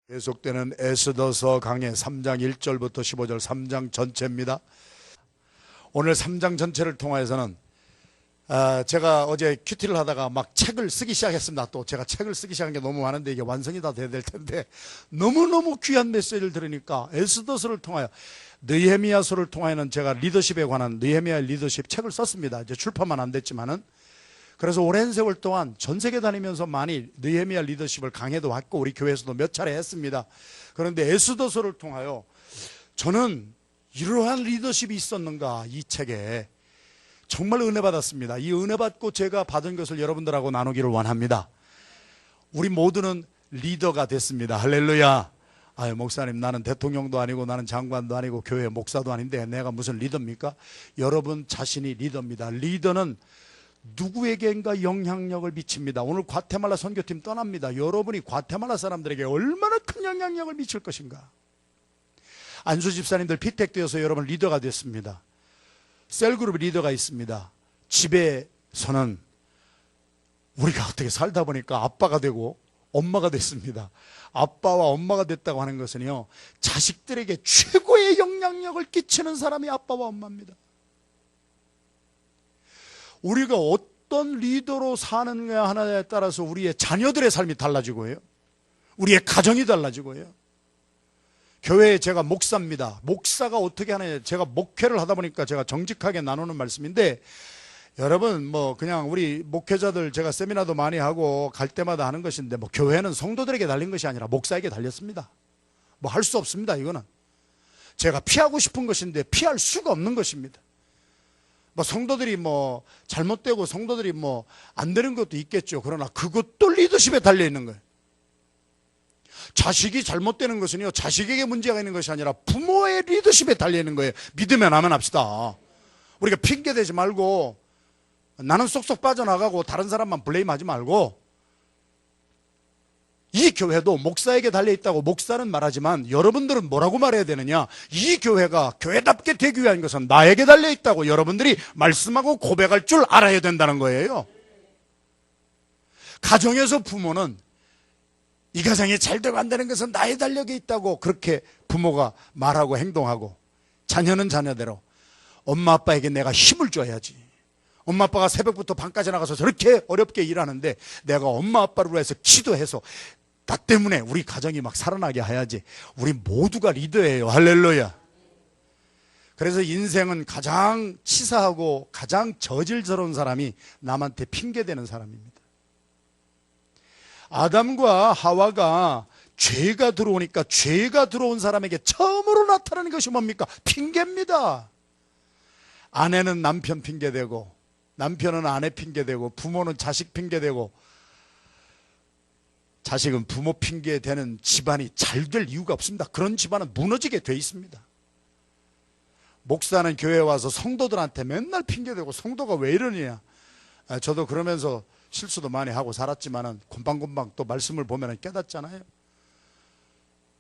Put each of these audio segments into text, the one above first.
계속되는 에스더서 강해 3장 1절부터 15절 3장 전체입니다. 오늘 3장 전체를 통해서는 제가 어제 큐티를 하다가 막 책을 쓰기 시작했습니다. 또 제가 책을 쓰기 시작한 게 너무 많은데 이게 완성이 다 돼야 될 텐데 너무너무 귀한 메시지를 들으니까 에스더서를 통하여 느헤미야서를 통하여는 제가 리더십에 관한 느헤미야 리더십 책을 썼습니다. 이제 출판만 안 됐지만은 그래서 오랜 세월 동안 전 세계 다니면서 많이 느헤미야 리더십을 강해도 했고 우리 교회에서도 몇 차례 했습니다. 그런데 에스더서를 통하여 저는 이러한 리더십이 있었는가 이 책에 정말 은혜 받았습니다. 이 은혜 받고 제가 받은 것을 여러분들하고 나누기를 원합니다. 우리 모두는 리더가 됐습니다. 할렐루야. 아유 목사님 나는 대통령도 아니고 나는 장관도 아니고 교회 목사도 아닌데 내가 무슨 리더입니까? 여러분 자신이 리더입니다. 리더는 누구에게인가 영향력을 미칩니다. 오늘 과테말라 선교팀 떠납니다. 여러분이 과테말라 사람들에게 얼마나 큰 영향력을 미칠 것인가. 안수 집사님들 피택되어서 여러분 리더가 됐습니다. 셀그룹 리더가 있습니다. 집에서는 우리가 어떻게 살다 보니까 아빠가 되고 엄마가 됐습니다. 아빠와 엄마가 됐다고 하는 것은요, 자식들에게 최고의 영향력을 끼치는 사람이 아빠와 엄마입니다. 우리가 어떤 리더로 사느냐 하나에 따라서 우리의 자녀들의 삶이 달라지고 해요. 우리의 가정이 달라지고 해요. 교회에 제가 목사입니다. 목사가 어떻게 하느냐, 제가 목회를 하다 보니까 제가 정직하게 나누는 말씀인데, 여러분 뭐 그냥 우리 목회자들 제가 세미나도 많이 하고 갈 때마다 하는 것인데, 뭐 교회는 성도들에게 달린 것이 아니라 목사에게 달렸습니다. 뭐 할 수 없습니다. 이거는 제가 피하고 싶은 것인데 피할 수가 없는 것입니다. 뭐 성도들이 뭐 잘못되고 성도들이 뭐 안 되는 것도 있겠죠. 그러나 그것도 리더십에 달려 있는 거예요. 자식이 잘못되는 것은요, 자식에게 문제가 있는 것이 아니라 부모의 리더십에 달려 있는 거예요. 믿으면 아멘 합시다. 우리가 핑계대지 말고 나는 쏙쏙 빠져나가고 다른 사람만 블레임하지 말고, 이 교회도 목사에게 달려있다고 목사는 말하지만 여러분들은 뭐라고 말해야 되느냐, 이 교회가 교회답게 되기 위한 것은 나에게 달려있다고 여러분들이 말씀하고 고백할 줄 알아야 된다는 거예요. 가정에서 부모는 이 가정이 잘 되고 안 되는 것은 나에 달려 있다고 그렇게 부모가 말하고 행동하고, 자녀는 자녀대로 엄마 아빠에게 내가 힘을 줘야지. 엄마 아빠가 새벽부터 밤까지 나가서 저렇게 어렵게 일하는데 내가 엄마 아빠를 위해서 기도해서 나 때문에 우리 가정이 막 살아나게 해야지. 우리 모두가 리더예요. 할렐루야. 그래서 인생은 가장 치사하고 가장 저질스러운 사람이 남한테 핑계대는 사람입니다. 아담과 하와가 죄가 들어오니까 죄가 들어온 사람에게 처음으로 나타나는 것이 뭡니까? 핑계입니다. 아내는 남편 핑계대고, 남편은 아내 핑계대고, 부모는 자식 핑계대고, 자식은 부모 핑계대는 집안이 잘 될 이유가 없습니다. 그런 집안은 무너지게 돼 있습니다. 목사는 교회에 와서 성도들한테 맨날 핑계대고 성도가 왜 이러느냐. 저도 그러면서 실수도 많이 하고 살았지만은 금방금방 또 말씀을 보면 깨닫잖아요.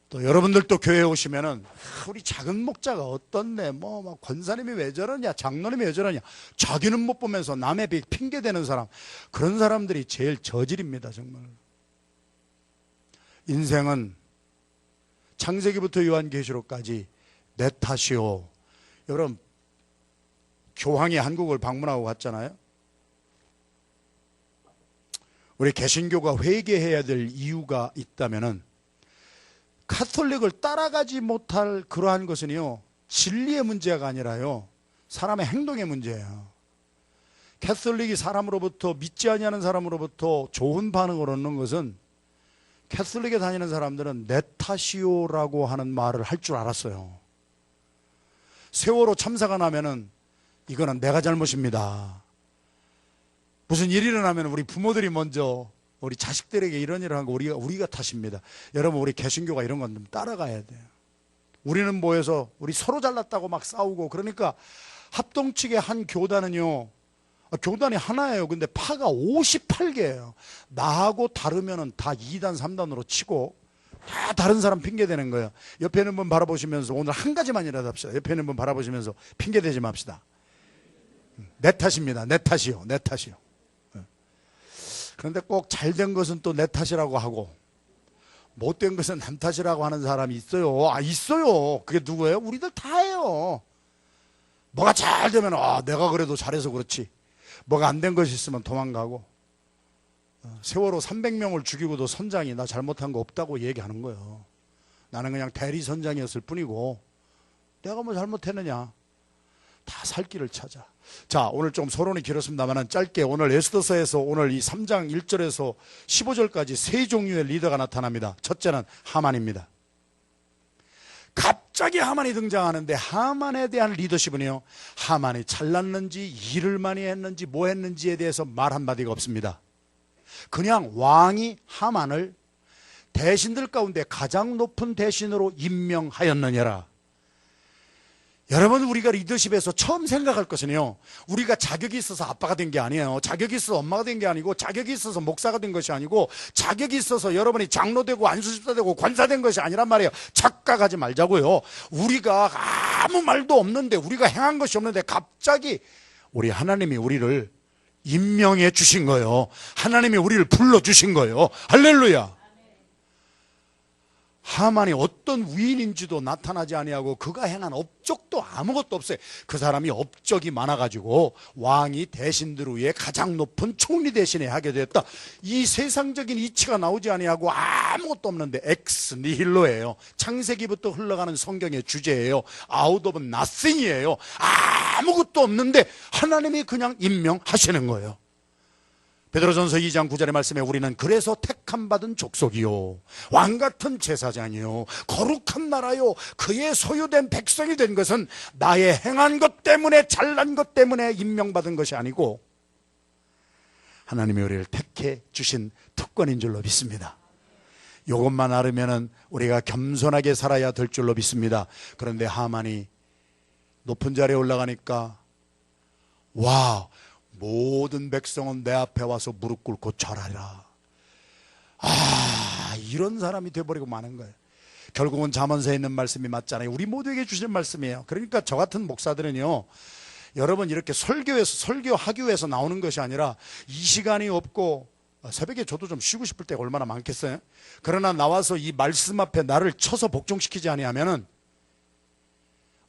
또 여러분들도 교회에 오시면은 우리 작은 목자가 어떻네, 뭐 막 권사님이 왜 저러냐, 장로님이 왜 저러냐, 자기는 못 보면서 남의 핑계대는 사람, 그런 사람들이 제일 저질입니다. 정말. 인생은 창세기부터 요한계시록까지 내 탓이요. 여러분 교황이 한국을 방문하고 갔잖아요. 우리 개신교가 회개해야 될 이유가 있다면은, 카톨릭을 따라가지 못할 그러한 것은요, 진리의 문제가 아니라요, 사람의 행동의 문제예요. 캐톨릭이 사람으로부터, 믿지 아니하는 사람으로부터 좋은 반응을 얻는 것은, 캐톨릭에 다니는 사람들은 내 탓이요라고 하는 말을 할 줄 알았어요. 세월호 참사가 나면은 이거는 내가 잘못입니다. 무슨 일이 일어나면 우리 부모들이 먼저 우리 자식들에게 이런 일을 한 거 우리가 탓입니다. 여러분 우리 개신교가 이런 건 좀 따라가야 돼요. 우리는 모여서 우리 서로 잘났다고 막 싸우고, 그러니까 합동측의 한 교단은요, 교단이 하나예요. 근데 파가 58개예요. 나하고 다르면은 다 2단 3단으로 치고 다 다른 사람 핑계대는 거예요. 옆에 있는 분 바라보시면서 오늘 한 가지만이라도 합시다. 옆에 있는 분 바라보시면서 핑계대지 맙시다. 내 탓입니다. 내 탓이요. 내 탓이요. 그런데 꼭 잘된 것은 또 내 탓이라고 하고, 못된 것은 남 탓이라고 하는 사람이 있어요. 있어요. 그게 누구예요? 우리들 다예요. 뭐가 잘 되면 내가 그래도 잘해서 그렇지. 뭐가 안 된 것이 있으면 도망가고. 세월호 300명을 죽이고도 선장이 나 잘못한 거 없다고 얘기하는 거예요. 나는 그냥 대리 선장이었을 뿐이고 내가 뭐 잘못했느냐. 다 살 길을 찾아. 자, 오늘 좀 서론이 길었습니다만 짧게 오늘 에스더서에서 오늘 이 3장 1절에서 15절까지 세 종류의 리더가 나타납니다. 첫째는 하만입니다. 갑자기 하만이 등장하는데 하만에 대한 리더십은요, 하만이 잘났는지 일을 많이 했는지 뭐 했는지에 대해서 말 한마디가 없습니다. 그냥 왕이 하만을 대신들 가운데 가장 높은 대신으로 임명하였느니라. 여러분, 우리가 리더십에서 처음 생각할 것은요, 우리가 자격이 있어서 아빠가 된 게 아니에요. 자격이 있어서 엄마가 된 게 아니고, 자격이 있어서 목사가 된 것이 아니고, 자격이 있어서 여러분이 장로 되고 안수집사 되고 관사 된 것이 아니란 말이에요. 착각하지 말자고요. 우리가 아무 말도 없는데, 우리가 행한 것이 없는데 갑자기 우리 하나님이 우리를 임명해 주신 거예요. 하나님이 우리를 불러주신 거예요. 할렐루야. 하만이 어떤 위인인지도 나타나지 아니하고 그가 행한 업적도 아무것도 없어요. 그 사람이 업적이 많아가지고 왕이 대신들 위에 가장 높은 총리 대신에 하게 되었다. 이 세상적인 이치가 나오지 아니하고 아무것도 없는데 엑스 니힐로예요. 창세기부터 흘러가는 성경의 주제예요. 아웃 오브 나싱이에요. 아무것도 없는데 하나님이 그냥 임명하시는 거예요. 베드로전서 2장 9절의 말씀에 우리는 그래서 택함 받은 족속이요 왕같은 제사장이요 거룩한 나라요 그의 소유된 백성이 된 것은 나의 행한 것 때문에 잘난 것 때문에 임명받은 것이 아니고 하나님이 우리를 택해 주신 특권인 줄로 믿습니다. 이것만 알으면 우리가 겸손하게 살아야 될 줄로 믿습니다. 그런데 하만이 높은 자리에 올라가니까 모든 백성은 내 앞에 와서 무릎 꿇고 절하리라. 이런 사람이 돼버리고 마는 거예요. 결국은 잠언서에 있는 말씀이 맞잖아요. 우리 모두에게 주신 말씀이에요. 그러니까 저 같은 목사들은요, 여러분 이렇게 설교하교에서 나오는 것이 아니라 이 시간이 없고 새벽에 저도 좀 쉬고 싶을 때가 얼마나 많겠어요. 그러나 나와서 이 말씀 앞에 나를 쳐서 복종시키지 아니하면은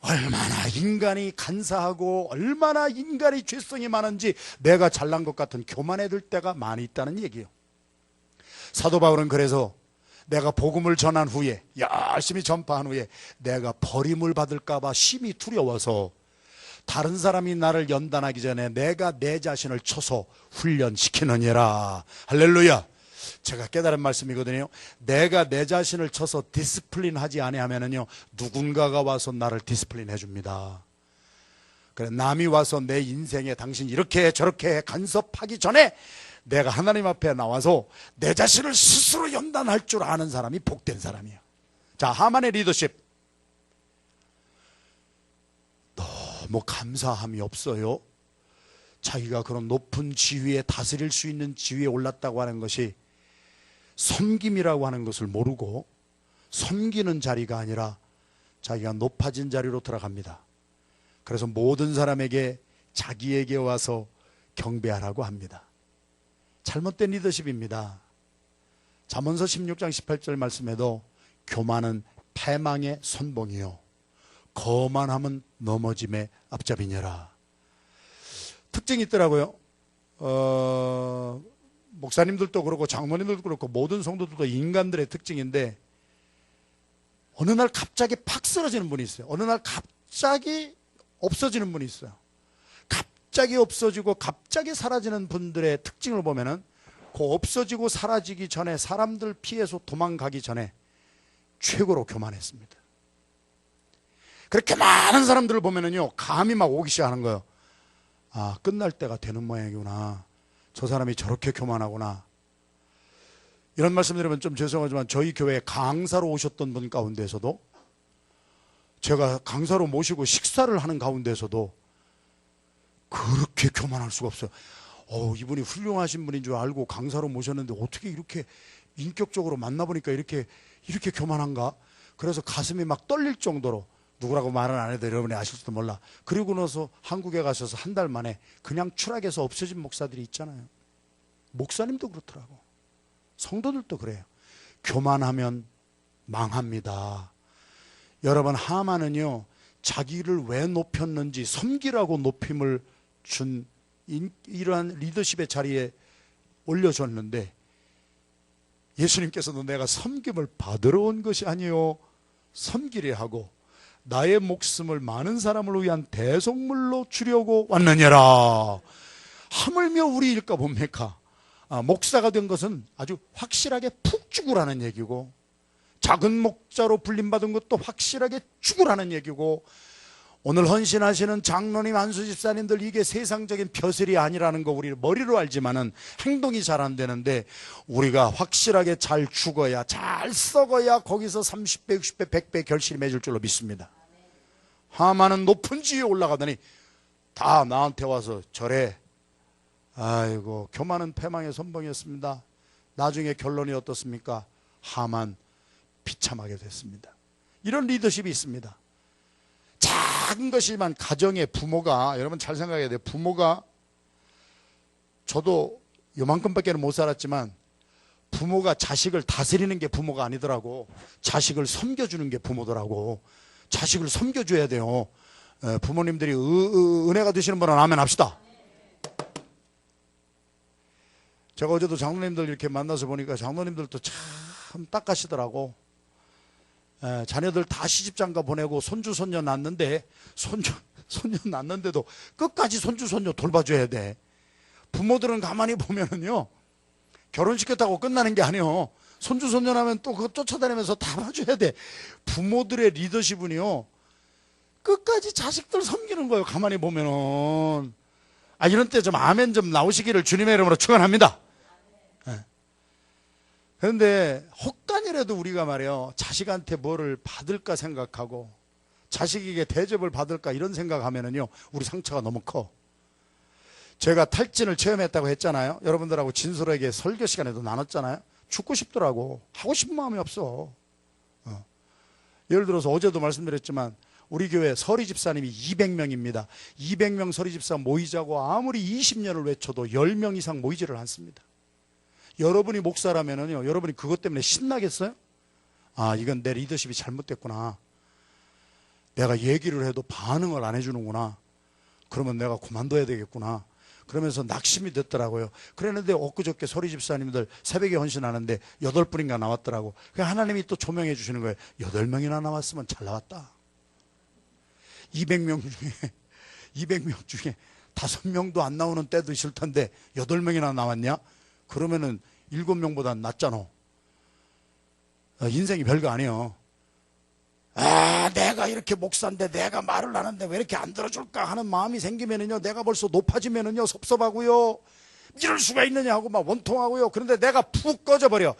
얼마나 인간이 간사하고 얼마나 인간이 죄성이 많은지 내가 잘난 것 같은 교만해 들 때가 많이 있다는 얘기예요. 사도 바울은 그래서 내가 복음을 전한 후에 열심히 전파한 후에 내가 버림을 받을까 봐 심히 두려워서 다른 사람이 나를 연단하기 전에 내가 내 자신을 쳐서 훈련시키느니라. 할렐루야. 제가 깨달은 말씀이거든요. 내가 내 자신을 쳐서 디스플린 하지 아니하면은요, 누군가가 와서 나를 디스플린 해줍니다. 그래, 남이 와서 내 인생에 당신 이렇게 해 저렇게 해 간섭하기 전에 내가 하나님 앞에 나와서 내 자신을 스스로 연단할 줄 아는 사람이 복된 사람이에요. 자, 하만의 리더십. 너무 감사함이 없어요. 자기가 그런 높은 지위에 다스릴 수 있는 지위에 올랐다고 하는 것이 섬김이라고 하는 것을 모르고 섬기는 자리가 아니라 자기가 높아진 자리로 들어갑니다. 그래서 모든 사람에게 자기에게 와서 경배하라고 합니다. 잘못된 리더십입니다. 잠언서 16장 18절 말씀에도 교만은 패망의 선봉이요 거만함은 넘어짐의 앞잡이니라. 특징이 있더라고요. 목사님들도 그렇고 장로님들도 그렇고 모든 성도들도 인간들의 특징인데 어느 날 갑자기 팍 쓰러지는 분이 있어요. 어느 날 갑자기 없어지는 분이 있어요. 갑자기 없어지고 갑자기 사라지는 분들의 특징을 보면은 그 없어지고 사라지기 전에 사람들 피해서 도망가기 전에 최고로 교만했습니다. 그렇게 많은 사람들을 보면은요 감이 막 오기 시작하는 거예요. 끝날 때가 되는 모양이구나. 저 사람이 저렇게 교만하구나. 이런 말씀 드리면 좀 죄송하지만 저희 교회에 강사로 오셨던 분 가운데서도 제가 강사로 모시고 식사를 하는 가운데서도 그렇게 교만할 수가 없어요. 이분이 훌륭하신 분인 줄 알고 강사로 모셨는데 어떻게 이렇게 인격적으로 만나보니까 이렇게 교만한가? 그래서 가슴이 막 떨릴 정도로 누구라고 말은 안 해도 여러분이 아실지도 몰라. 그리고 나서 한국에 가셔서 한 달 만에 그냥 추락해서 없어진 목사들이 있잖아요. 목사님도 그렇더라고. 성도들도 그래요. 교만하면 망합니다. 여러분, 하만은요, 자기를 왜 높였는지 섬기라고 높임을 준 이러한 리더십의 자리에 올려줬는데, 예수님께서도 내가 섬김을 받으러 온 것이 아니요 섬기려 하고 나의 목숨을 많은 사람을 위한 대속물로 주려고 왔느니라. 하물며 우리일까 봅니까? 목사가 된 것은 아주 확실하게 푹 죽으라는 얘기고, 작은 목자로 불림받은 것도 확실하게 죽으라는 얘기고, 오늘 헌신하시는 장로님, 안수 집사님들, 이게 세상적인 벼슬이 아니라는 거 우리 머리로 알지만은 행동이 잘 안 되는데, 우리가 확실하게 잘 죽어야, 잘 썩어야 거기서 30배, 60배, 100배 결실이 맺을 줄로 믿습니다. 하만은 높은 지위에 올라가더니 다 나한테 와서 절해. 아이고, 교만은 패망의 선봉이었습니다. 나중에 결론이 어떻습니까? 하만 비참하게 됐습니다. 이런 리더십이 있습니다. 작은 것이지만 가정의 부모가, 여러분 잘 생각해야 돼요. 부모가, 저도 요만큼밖에 못 살았지만 부모가 자식을 다스리는 게 부모가 아니더라고. 자식을 섬겨주는 게 부모더라고. 자식을 섬겨줘야 돼요. 부모님들이 은혜가 되시는 분은 아멘 합시다. 제가 어제도 장로님들 이렇게 만나서 보니까 장로님들도 참 딱하시더라고. 자녀들 다 시집장가 보내고 손주 손녀 낳는데, 손녀 낳는데도 끝까지 손주 손녀 돌봐줘야 돼. 부모들은 가만히 보면은요, 결혼시켰다고 끝나는 게 아니에요. 손주 손녀 나면 또 그거 쫓아다니면서 다 봐줘야 돼. 부모들의 리더십은요, 끝까지 자식들 섬기는 거예요. 가만히 보면은. 이런 때 좀 아멘 좀 나오시기를 주님의 이름으로 축원합니다. 그런데 혹간이라도 우리가 말이에요, 자식한테 뭐를 받을까 생각하고 자식에게 대접을 받을까 이런 생각하면은요, 우리 상처가 너무 커. 제가 탈진을 체험했다고 했잖아요. 여러분들하고 진솔하게 설교 시간에도 나눴잖아요. 죽고 싶더라고. 하고 싶은 마음이 없어. 예를 들어서 어제도 말씀드렸지만 우리 교회 서리 집사님이 200명입니다. 200명 서리 집사 모이자고 아무리 20년을 외쳐도 10명 이상 모이지를 않습니다. 여러분이 목사라면은요, 여러분이 그것 때문에 신나겠어요? 이건 내 리더십이 잘못됐구나. 내가 얘기를 해도 반응을 안 해주는구나. 그러면 내가 그만둬야 되겠구나. 그러면서 낙심이 됐더라고요. 그랬는데 엊그저께 서리 집사님들 새벽에 헌신하는데 8분인가 나왔더라고. 하나님이 또 조명해 주시는 거예요. 8명이나 나왔으면 잘 나왔다. 200명 중에 5명도 안 나오는 때도 있을 텐데 8명이나 나왔냐? 그러면은 7명보다 낫잖아. 인생이 별거 아니에요. 내가 이렇게 목사인데 내가 말을 하는데 왜 이렇게 안 들어줄까 하는 마음이 생기면은요, 내가 벌써 높아지면은요, 섭섭하고요, 이럴 수가 있느냐 하고 막 원통하고요. 그런데 내가 푹 꺼져버려.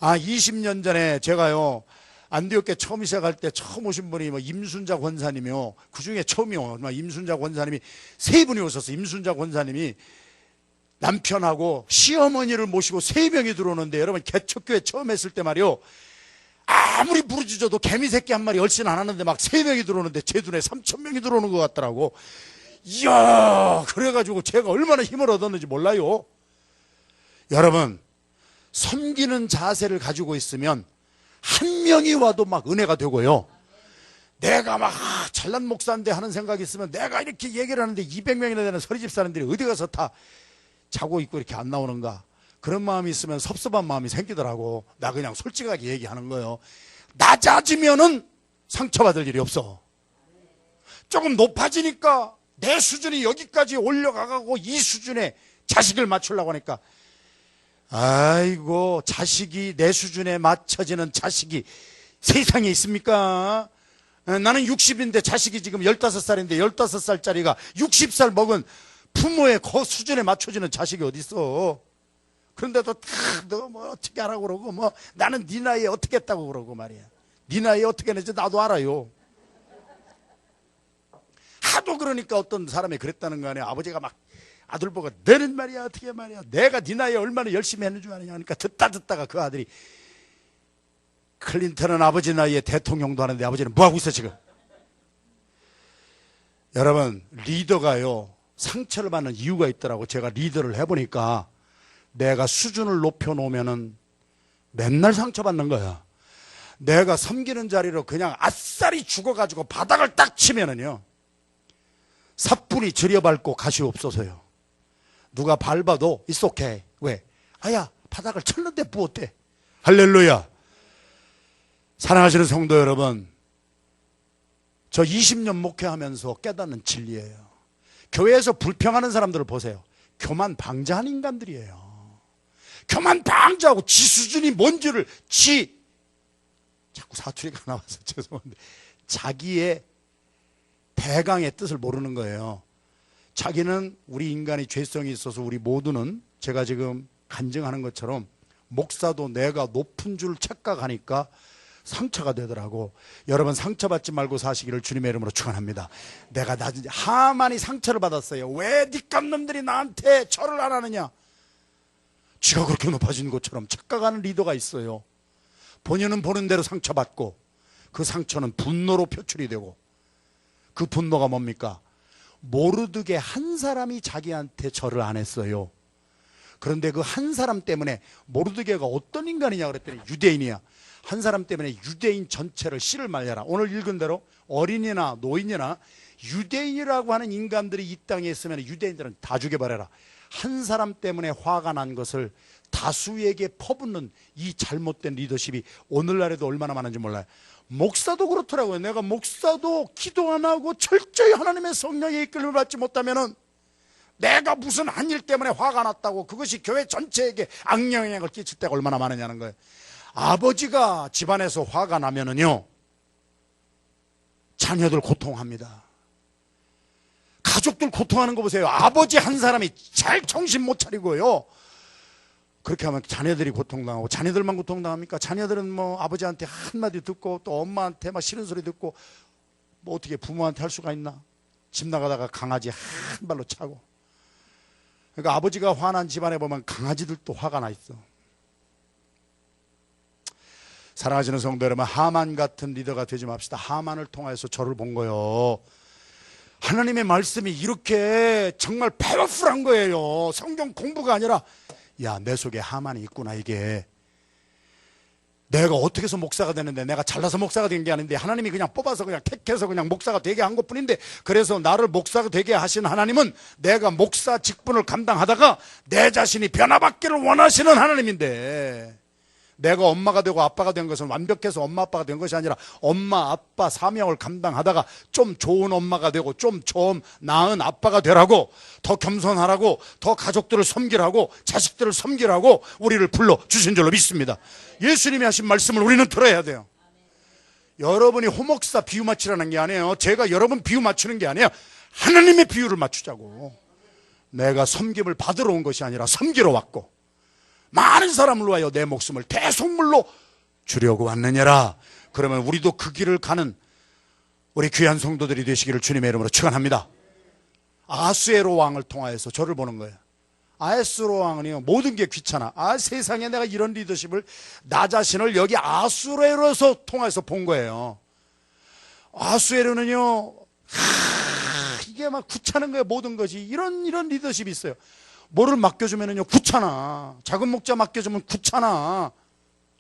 20년 전에 제가요, 안디옥교회 처음 시작할 때 처음 오신 분이 임순자 권사님이요. 그 중에 처음이요. 임순자 권사님이 3분이 오셨어요. 임순자 권사님이 남편하고 시어머니를 모시고 3명이 들어오는데, 여러분 개척교회 처음 했을 때 말이요, 아무리 부르짖어도 개미새끼 한 마리 얼씬 안 하는데 막 3명이 들어오는데 제 눈에 3,000명이 들어오는 것 같더라고. 이야, 그래가지고 제가 얼마나 힘을 얻었는지 몰라요. 여러분, 섬기는 자세를 가지고 있으면 한 명이 와도 막 은혜가 되고요. 내가 막 잘난 목사인데 하는 생각이 있으면, 내가 이렇게 얘기를 하는데 200명이나 되는 서리집 사람들이 어디 가서 다 자고 있고 이렇게 안 나오는가, 그런 마음이 있으면 섭섭한 마음이 생기더라고. 나 그냥 솔직하게 얘기하는 거예요. 낮아지면은 상처받을 일이 없어. 조금 높아지니까 내 수준이 여기까지 올려가고 이 수준에 자식을 맞추려고 하니까, 아이고, 자식이 내 수준에 맞춰지는 자식이 세상에 있습니까? 나는 60인데 자식이 지금 15살인데 15살짜리가 60살 먹은 부모의 그 수준에 맞춰지는 자식이 어디 있어? 그런데도 너 뭐 어떻게 하라고 그러고, 뭐 나는 네 나이에 어떻게 했다고 그러고 말이야. 네 나이에 어떻게 했는지 나도 알아요. 하도 그러니까 어떤 사람이 그랬다는 거 아니야. 아버지가 막 아들 보고, 너는 말이야 어떻게 말이야, 내가 네 나이에 얼마나 열심히 했는 줄 아느냐 하니까 듣다가 그 아들이, 클린턴은 아버지 나이에 대통령도 하는데 아버지는 뭐하고 있어 지금? 여러분, 리더가요, 상처를 받는 이유가 있더라고. 제가 리더를 해보니까 내가 수준을 높여놓으면은 맨날 상처받는 거야. 내가 섬기는 자리로 그냥 아싸리 죽어가지고 바닥을 딱 치면은요, 사뿐히 들여밟고 가시 없어서요. 누가 밟아도 it's okay. 왜? 아야, 바닥을 쳤는데 뭐 어때? 할렐루야. 사랑하시는 성도 여러분, 저 20년 목회하면서 깨닫는 진리예요. 교회에서 불평하는 사람들을 보세요. 교만 방자한 인간들이에요. 교만 방자하고 지 수준이 뭔지를 자꾸 사투리가 나와서 죄송한데, 자기의 대강의 뜻을 모르는 거예요. 자기는 우리 인간이 죄성이 있어서 우리 모두는, 제가 지금 간증하는 것처럼 목사도 내가 높은 줄 착각하니까 상처가 되더라고. 여러분, 상처받지 말고 사시기를 주님의 이름으로 축원합니다. 내가 낮은 하만이 상처를 받았어요. 왜 니값 놈들이 나한테 절을 안 하느냐? 지가 그렇게 높아진 것처럼 착각하는 리더가 있어요. 본인은 보는 대로 상처받고, 그 상처는 분노로 표출이 되고, 그 분노가 뭡니까? 모르드게 한 사람이 자기한테 절을 안 했어요. 그런데 그 한 사람 때문에, 모르드게가 어떤 인간이냐 그랬더니 유대인이야. 한 사람 때문에 유대인 전체를 씨를 말려라. 오늘 읽은 대로 어린이나 노인이나 유대인이라고 하는 인간들이 이 땅에 있으면 유대인들은 다 죽여버려라. 한 사람 때문에 화가 난 것을 다수에게 퍼붓는 이 잘못된 리더십이 오늘날에도 얼마나 많은지 몰라요. 목사도 그렇더라고요. 내가 목사도 기도 안 하고 철저히 하나님의 성령의 이끌림을 받지 못하면은, 내가 무슨 한 일 때문에 화가 났다고 그것이 교회 전체에게 악영향을 끼칠 때가 얼마나 많으냐는 거예요. 아버지가 집안에서 화가 나면은요, 자녀들 고통합니다. 가족들 고통하는 거 보세요. 아버지 한 사람이 잘 정신 못 차리고요, 그렇게 하면 자녀들이 고통당하고. 자녀들만 고통당합니까? 자녀들은 뭐 아버지한테 한마디 듣고 또 엄마한테 막 싫은 소리 듣고, 뭐 어떻게 부모한테 할 수가 있나? 집 나가다가 강아지 한 발로 차고. 그러니까 아버지가 화난 집안에 보면 강아지들도 화가 나 있어. 사랑하시는 성도 여러분, 하만 같은 리더가 되지 맙시다. 하만을 통해서 저를 본 거예요. 하나님의 말씀이 이렇게 정말 파워풀한 거예요. 성경 공부가 아니라, 야, 내 속에 하만이 있구나. 이게 내가 어떻게 해서 목사가 되는데, 내가 잘나서 목사가 된 게 아닌데 하나님이 그냥 뽑아서 그냥 택해서 그냥 목사가 되게 한 것뿐인데, 그래서 나를 목사가 되게 하신 하나님은 내가 목사 직분을 감당하다가 내 자신이 변화받기를 원하시는 하나님인데, 내가 엄마가 되고 아빠가 된 것은 완벽해서 엄마 아빠가 된 것이 아니라 엄마 아빠 사명을 감당하다가 좀 좋은 엄마가 되고 좀 좀 나은 아빠가 되라고, 더 겸손하라고, 더 가족들을 섬기라고, 자식들을 섬기라고 우리를 불러주신 줄로 믿습니다. 예수님이 하신 말씀을 우리는 들어야 돼요. 여러분이 호목사 비유 맞추라는 게 아니에요. 제가 여러분 비유 맞추는 게 아니에요. 하나님의 비유를 맞추자고. 내가 섬김을 받으러 온 것이 아니라 섬기러 왔고, 많은 사람을 위하여 내 목숨을 대속물로 주려고 왔느냐라. 그러면 우리도 그 길을 가는 우리 귀한 성도들이 되시기를 주님의 이름으로 축원합니다. 아수에로 왕을 통하여서 저를 보는 거예요. 아수에로 왕은요, 모든 게 귀찮아. 세상에 내가 이런 리더십을, 나 자신을 여기 아수에로에서 통해서 본 거예요. 아수에로는요, 이게 막 귀찮은 거예요. 모든 것이 이런 리더십이 있어요. 뭐를 맡겨주면은요, 귀찮아. 작은 목자 맡겨주면 귀찮아.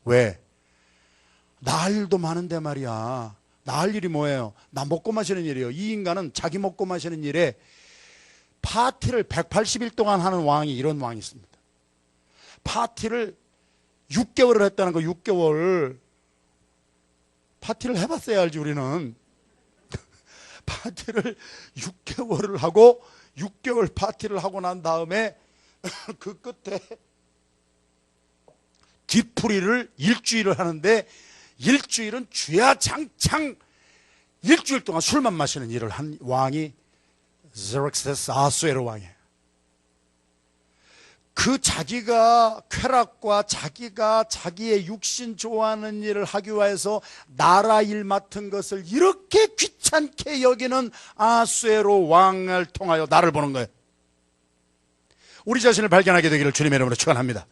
왜? 나 할 일도 많은데 말이야. 나 할 일이 뭐예요? 나 먹고 마시는 일이에요. 이 인간은 자기 먹고 마시는 일에 파티를 180일 동안 하는 왕이, 이런 왕이 있습니다. 파티를 6개월을 했다는 거. 6개월 파티를 해봤어야 알지. 우리는 파티를 6개월을 하고, 6개월 파티를 하고 난 다음에 그 끝에 뒤풀이를 일주일을 하는데, 일주일은 주야장창 일주일 동안 술만 마시는 일을 한 왕이 제렉세스 아수에로 왕이에요. 그 자기가 쾌락과 자기가 자기의 육신 좋아하는 일을 하기 위해서 나라 일 맡은 것을 이렇게 귀찮게 여기는 아수에로 왕을 통하여 나를 보는 거예요. 우리 자신을 발견하게 되기를 주님의 이름으로 축원합니다.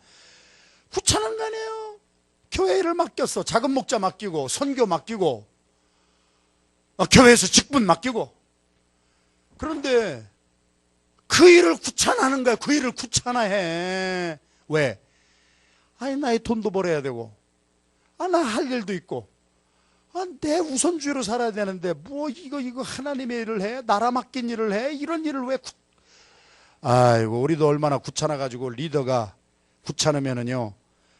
귀찮은 거 아니에요. 교회 일을 맡겼어. 작은 목자 맡기고, 선교 맡기고, 교회에서 직분 맡기고. 그런데 그 일을 귀찮아하는 거야. 그 일을 귀찮아해. 왜? 아니 나의 돈도 벌어야 되고, 나 할 일도 있고, 내 우선주의로 살아야 되는데 뭐 이거 하나님의 일을 해? 나라 맡긴 일을 해? 이런 일을 왜 아이고, 우리도 얼마나 귀찮아가지고 리더가 귀찮으면은요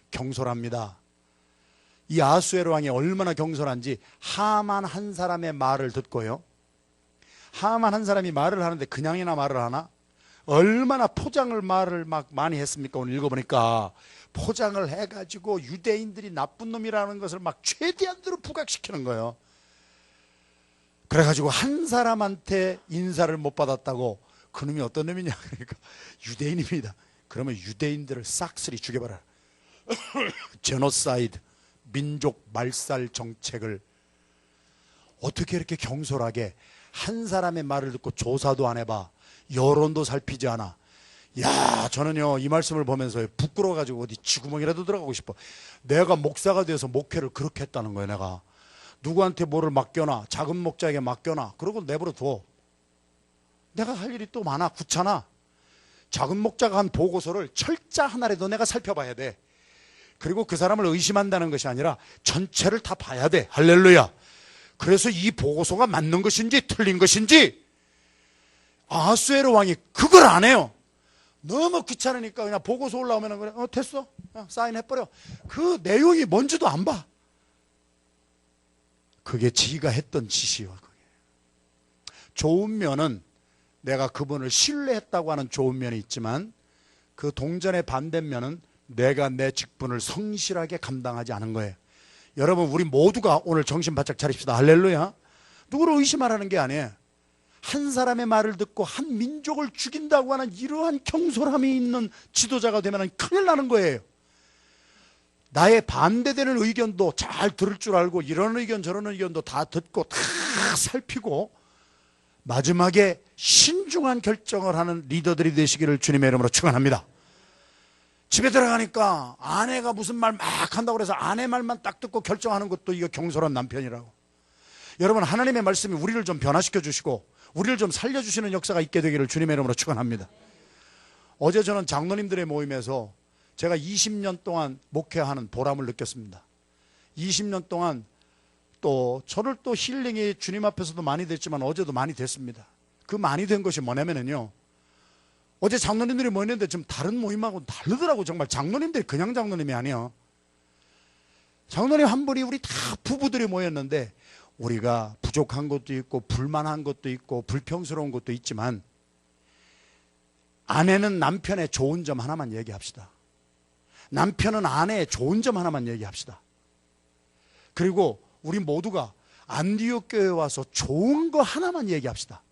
경솔합니다. 이 아하수에로 왕이 얼마나 경솔한지, 하만 한 사람의 말을 듣고요, 하만 한 사람이 말을 하는데 그냥이나 말을 하나? 얼마나 포장을 말을 막 많이 했습니까? 오늘 읽어보니까 포장을 해가지고 유대인들이 나쁜 놈이라는 것을 막 최대한대로 부각시키는 거예요. 그래가지고 한 사람한테 인사를 못 받았다고, 그놈이 어떤 놈이냐, 그러니까 유대인입니다. 그러면 유대인들을 싹쓸이 죽여버려라. 제노사이드, 민족 말살 정책을 어떻게 이렇게 경솔하게, 한 사람의 말을 듣고 조사도 안 해봐, 여론도 살피지 않아. 야, 저는요 이 말씀을 보면서 부끄러워가지고 어디 쥐구멍이라도 들어가고 싶어. 내가 목사가 돼서 목회를 그렇게 했다는 거예요. 내가 누구한테 뭐를 맡겨놔, 작은 목자에게 맡겨놔, 그러고 내버려 둬. 내가 할 일이 또 많아, 귀찮아. 작은 목자가 한 보고서를 철자 하나라도 내가 살펴봐야 돼. 그리고 그 사람을 의심한다는 것이 아니라 전체를 다 봐야 돼. 할렐루야. 그래서 이 보고서가 맞는 것인지 틀린 것인지, 아하수에로 왕이 그걸 안 해요. 너무 귀찮으니까 그냥 보고서 올라오면 그래, 됐어, 사인해버려. 그 내용이 뭔지도 안 봐. 그게 지가 했던 짓이요. 그게. 좋은 면은 내가 그분을 신뢰했다고 하는 좋은 면이 있지만, 그 동전의 반대면은 내가 내 직분을 성실하게 감당하지 않은 거예요. 여러분, 우리 모두가 오늘 정신 바짝 차립시다. 할렐루야. 누구를 의심하라는 게 아니에요. 한 사람의 말을 듣고 한 민족을 죽인다고 하는 이러한 경솔함이 있는 지도자가 되면 큰일 나는 거예요. 나의 반대되는 의견도 잘 들을 줄 알고, 이런 의견 저런 의견도 다 듣고 다 살피고 마지막에 신중한 결정을 하는 리더들이 되시기를 주님의 이름으로 축원합니다. 집에 들어가니까 아내가 무슨 말 막 한다고 해서 아내 말만 딱 듣고 결정하는 것도 이거 경솔한 남편이라고. 여러분, 하나님의 말씀이 우리를 좀 변화시켜 주시고 우리를 좀 살려주시는 역사가 있게 되기를 주님의 이름으로 축원합니다. 어제 저는 장로님들의 모임에서 제가 20년 동안 목회하는 보람을 느꼈습니다. 20년 동안 또 저를 또 힐링이 주님 앞에서도 많이 됐지만 어제도 많이 됐습니다. 그 많이 된 것이 뭐냐면요, 어제 장로님들이 모였는데 좀 다른 모임하고 다르더라고. 정말 장로님들이 그냥 장로님이 아니에요. 장로님 한 분이, 우리 다 부부들이 모였는데 우리가 부족한 것도 있고 불만한 것도 있고 불평스러운 것도 있지만, 아내는 남편의 좋은 점 하나만 얘기합시다. 남편은 아내의 좋은 점 하나만 얘기합시다. 그리고 우리 모두가 안디옥 교회에 와서 좋은 거 하나만 얘기합시다.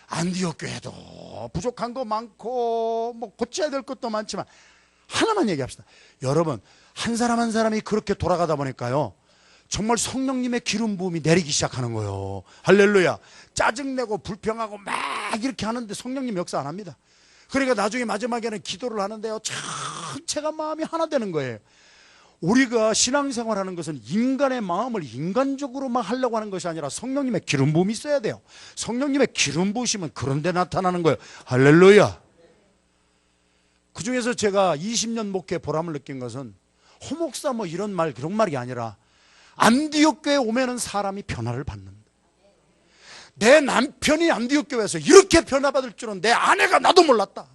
안디옥 교회도 부족한 거 많고 뭐 고쳐야 될 것도 많지만 하나만 얘기합시다. 여러분, 한 사람 한 사람이 그렇게 돌아가다 보니까요, 정말 성령님의 기름 부음이 내리기 시작하는 거예요. 할렐루야. 짜증내고 불평하고 막 이렇게 하는데 성령님 역사 안 합니다. 그러니까 나중에 마지막에는 기도를 하는데요, 전체가 마음이 하나 되는 거예요. 우리가 신앙생활 하는 것은 인간의 마음을 인간적으로 막 하려고 하는 것이 아니라 성령님의 기름 부음이 있어야 돼요. 성령님의 기름 부으시면 그런 데 나타나는 거예요. 할렐루야. 그 중에서 제가 20년 목회 보람을 느낀 것은, 호목사 뭐 이런 말 그런 말이 아니라 안디옥 교회에 오면은 사람이 변화를 받는다. 내 남편이 안디옥 교회에서 이렇게 변화받을 줄은 내 아내가 나도 몰랐다.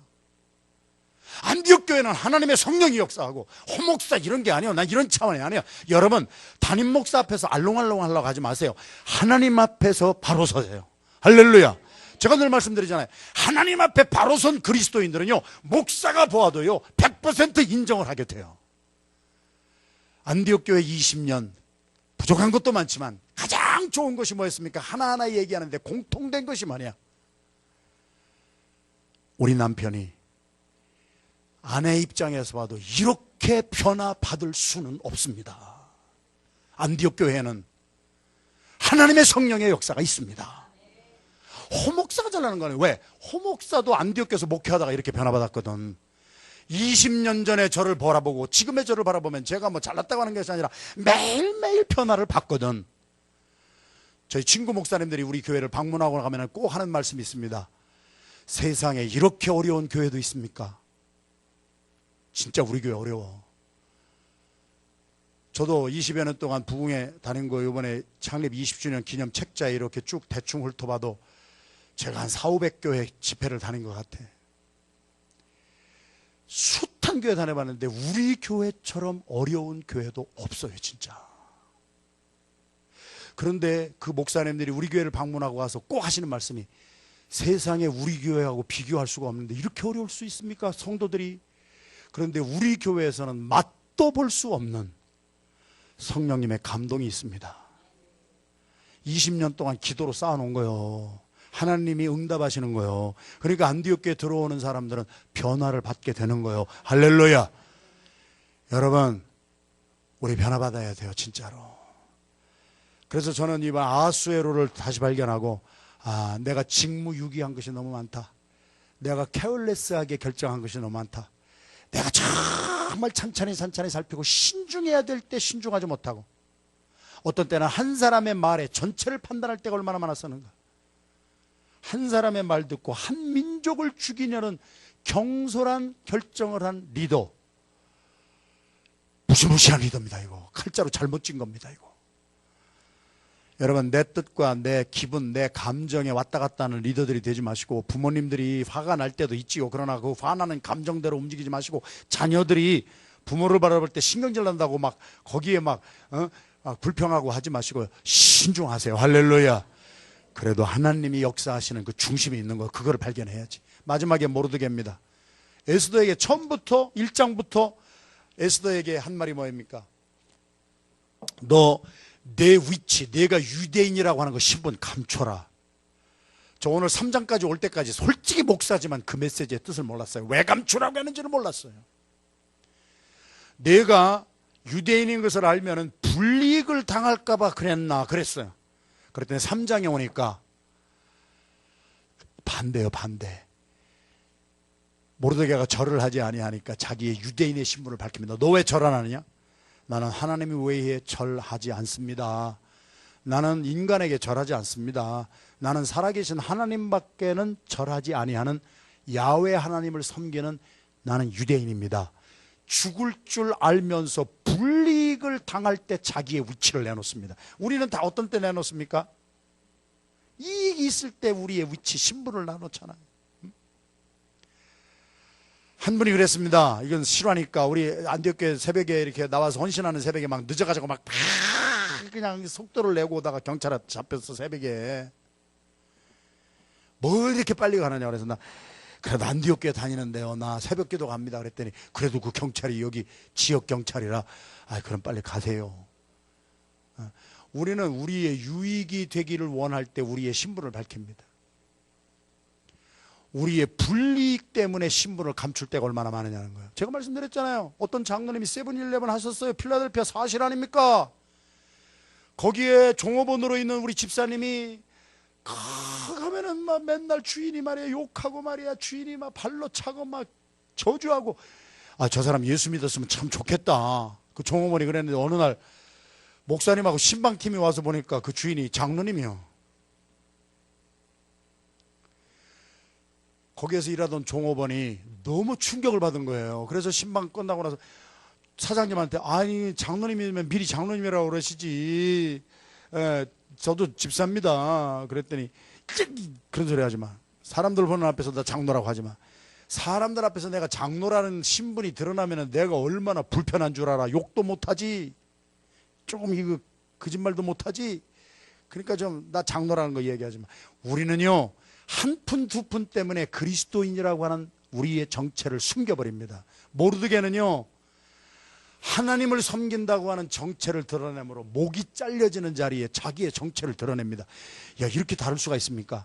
안디옥 교회는 하나님의 성령이 역사하고 호목사 이런 게 아니에요. 난 이런 차원이 아니에요. 여러분, 담임 목사 앞에서 알롱알롱 하려고 하지 마세요. 하나님 앞에서 바로 서세요. 할렐루야. 제가 늘 말씀드리잖아요. 하나님 앞에 바로 선 그리스도인들은요, 목사가 보아도요 100% 인정을 하게 돼요. 안디옥 교회 20년 부족한 것도 많지만 가장 좋은 것이 뭐였습니까? 하나하나 얘기하는데 공통된 것이 뭐냐? 우리 남편이 아내 입장에서 봐도 이렇게 변화받을 수는 없습니다. 안디옥 교회에는 하나님의 성령의 역사가 있습니다. 호목사가 잘나는 거예요. 왜? 호목사도 안디옥 교회에서 목회하다가 이렇게 변화받았거든. 20년 전에 저를 바라보고 지금의 저를 바라보면 제가 뭐 잘났다고 하는 것이 아니라 매일매일 변화를 받거든. 저희 친구 목사님들이 우리 교회를 방문하고 가면 꼭 하는 말씀이 있습니다. 세상에 이렇게 어려운 교회도 있습니까? 진짜 우리 교회 어려워. 저도 20여 년 동안 부흥회 다닌 거 이번에 창립 20주년 기념 책자에 이렇게 쭉 대충 훑어봐도 제가 한 400~500교회 집회를 다닌 것 같아. 숱한 교회 다녀봤는데 우리 교회처럼 어려운 교회도 없어요, 진짜. 그런데 그 목사님들이 우리 교회를 방문하고 와서 꼭 하시는 말씀이, 세상에 우리 교회하고 비교할 수가 없는데 이렇게 어려울 수 있습니까, 성도들이? 그런데 우리 교회에서는 맛도 볼 수 없는 성령님의 감동이 있습니다. 20년 동안 기도로 쌓아놓은 거예요. 하나님이 응답하시는 거예요. 그러니까 안디옥교에 들어오는 사람들은 변화를 받게 되는 거예요. 할렐루야. 여러분, 우리 변화받아야 돼요, 진짜로. 그래서 저는 이번 아하수에로를 다시 발견하고, 내가 직무유기한 것이 너무 많다. 내가 케어레스하게 결정한 것이 너무 많다. 내가 정말 찬찬히 살피고 신중해야 될 때 신중하지 못하고, 어떤 때는 한 사람의 말에 전체를 판단할 때가 얼마나 많았었는가. 한 사람의 말 듣고 한 민족을 죽이려는 경솔한 결정을 한 리더, 무시무시한 리더입니다. 이거 칼자루 잘못 찐 겁니다. 이거 여러분, 내 뜻과 내 기분, 내 감정에 왔다 갔다 하는 리더들이 되지 마시고, 부모님들이 화가 날 때도 있지요. 그러나 그 화나는 감정대로 움직이지 마시고, 자녀들이 부모를 바라볼 때 신경질 난다고 막 거기에 막 불평하고 하지 마시고 신중하세요. 할렐루야. 그래도 하나님이 역사하시는 그 중심이 있는 거, 그거를 발견해야지. 마지막에 모르드게입니다. 에스더에게 처음부터 1장부터 에스더에게 한 말이 뭐입니까? 너 내 위치, 내가 유대인이라고 하는 거 신분 감춰라. 저 오늘 3장까지 올 때까지 솔직히 목사지만 그 메시지의 뜻을 몰랐어요. 왜 감추라고 하는지를 몰랐어요. 내가 유대인인 것을 알면은 불이익을 당할까봐 그랬어요. 그랬더니 3장에 오니까 반대요, 반대. 모르드게가 절을 하지 아니하니까 자기의 유대인의 신분을 밝힙니다. 너 왜 절 안 하느냐? 나는 하나님이 외에 절하지 않습니다. 나는 인간에게 절하지 않습니다. 나는 살아계신 하나님밖에는 절하지 아니하는 야훼 하나님을 섬기는 나는 유대인입니다. 죽을 줄 알면서 불이익을 당할 때 자기의 위치를 내놓습니다. 우리는 다 어떤 때 내놓습니까? 이익이 있을 때 우리의 위치, 신분을 나놓잖아요. 한 분이 그랬습니다. 이건 실화니까. 우리 안디옥교회 새벽에 이렇게 나와서 헌신하는 새벽에 막 늦어가지고 막 그냥 속도를 내고 오다가 경찰에 잡혔어, 새벽에. 뭘 이렇게 빨리 가느냐. 그래서 나 그래도 안디옥교회 다니는데요, 나 새벽 기도 갑니다. 그랬더니 그래도 그 경찰이 여기 지역 경찰이라, 그럼 빨리 가세요. 우리는 우리의 유익이 되기를 원할 때 우리의 신분을 밝힙니다. 우리의 불이익 때문에 신분을 감출 때가 얼마나 많으냐는 거예요. 제가 말씀드렸잖아요. 어떤 장로님이 세븐일레븐 하셨어요. 필라델피아. 사실 아닙니까? 거기에 종업원으로 있는 우리 집사님이 가면은 막 맨날 주인이 말이야 욕하고 말이야, 주인이 막 발로 차고 막 저주하고, 저 사람 예수 믿었으면 참 좋겠다. 그 종업원이 그랬는데 어느 날 목사님하고 신방팀이 와서 보니까 그 주인이 장로님이요. 거기에서 일하던 종업원이 너무 충격을 받은 거예요. 그래서 신방 끝나고 나서 사장님한테, 아니 장로님이면 미리 장로님이라고 그러시지, 저도 집사입니다. 그랬더니 그런 소리 하지 마. 사람들 보는 앞에서 나 장로라고 하지 마. 사람들 앞에서 내가 장로라는 신분이 드러나면 내가 얼마나 불편한 줄 알아. 욕도 못하지, 조금 이거 거짓말도 못하지. 그러니까 좀 나 장로라는 거 얘기하지 마. 우리는요, 한 푼 두 푼 때문에 그리스도인이라고 하는 우리의 정체를 숨겨버립니다. 모르드게는요, 하나님을 섬긴다고 하는 정체를 드러내므로 목이 잘려지는 자리에 자기의 정체를 드러냅니다. 야, 이렇게 다를 수가 있습니까?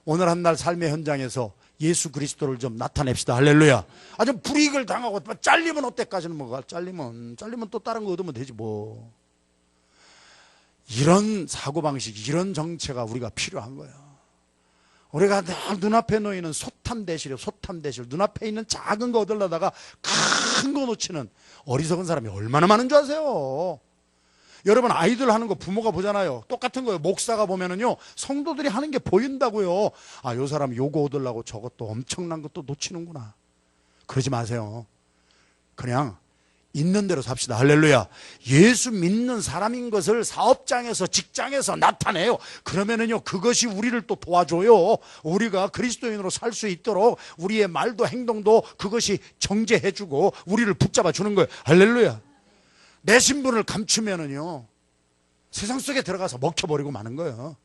오늘 한 날 삶의 현장에서 예수 그리스도를 좀 나타냅시다. 할렐루야. 좀 불이익을 당하고 잘리면 어때까지는 뭐가, 잘리면 또 다른 거 얻으면 되지 뭐. 이런 사고방식, 이런 정체가 우리가 필요한 거예요. 우리가 늘 눈앞에 놓이는 소탐대실이에요. 소탐대실. 눈앞에 있는 작은 거 얻으려다가 큰 거 놓치는 어리석은 사람이 얼마나 많은 줄 아세요? 여러분, 아이들 하는 거 부모가 보잖아요. 똑같은 거예요. 목사가 보면은요, 성도들이 하는 게 보인다고요. 요 사람 요거 얻으려고 저것도 엄청난 것도 놓치는구나. 그러지 마세요. 그냥 있는 대로 삽시다. 할렐루야. 예수 믿는 사람인 것을 사업장에서, 직장에서 나타내요. 그러면은요, 그것이 우리를 또 도와줘요. 우리가 그리스도인으로 살 수 있도록 우리의 말도 행동도 그것이 정죄해주고 우리를 붙잡아 주는 거예요. 할렐루야. 내 신분을 감추면은요, 세상 속에 들어가서 먹혀버리고 마는 거예요.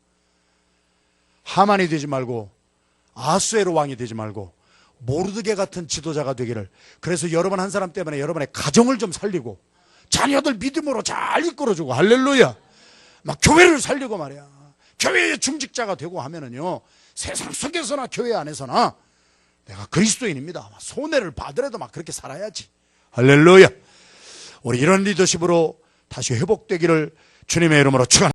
하만이 되지 말고 아수에로 왕이 되지 말고 모르드게 같은 지도자가 되기를. 그래서 여러분 한 사람 때문에 여러분의 가정을 좀 살리고 자녀들 믿음으로 잘 이끌어주고, 할렐루야, 막 교회를 살리고 말이야, 교회의 중직자가 되고 하면은요, 세상 속에서나 교회 안에서나 내가 그리스도인입니다, 손해를 받으려도 막 그렇게 살아야지. 할렐루야. 우리 이런 리더십으로 다시 회복되기를 주님의 이름으로 축원합니다.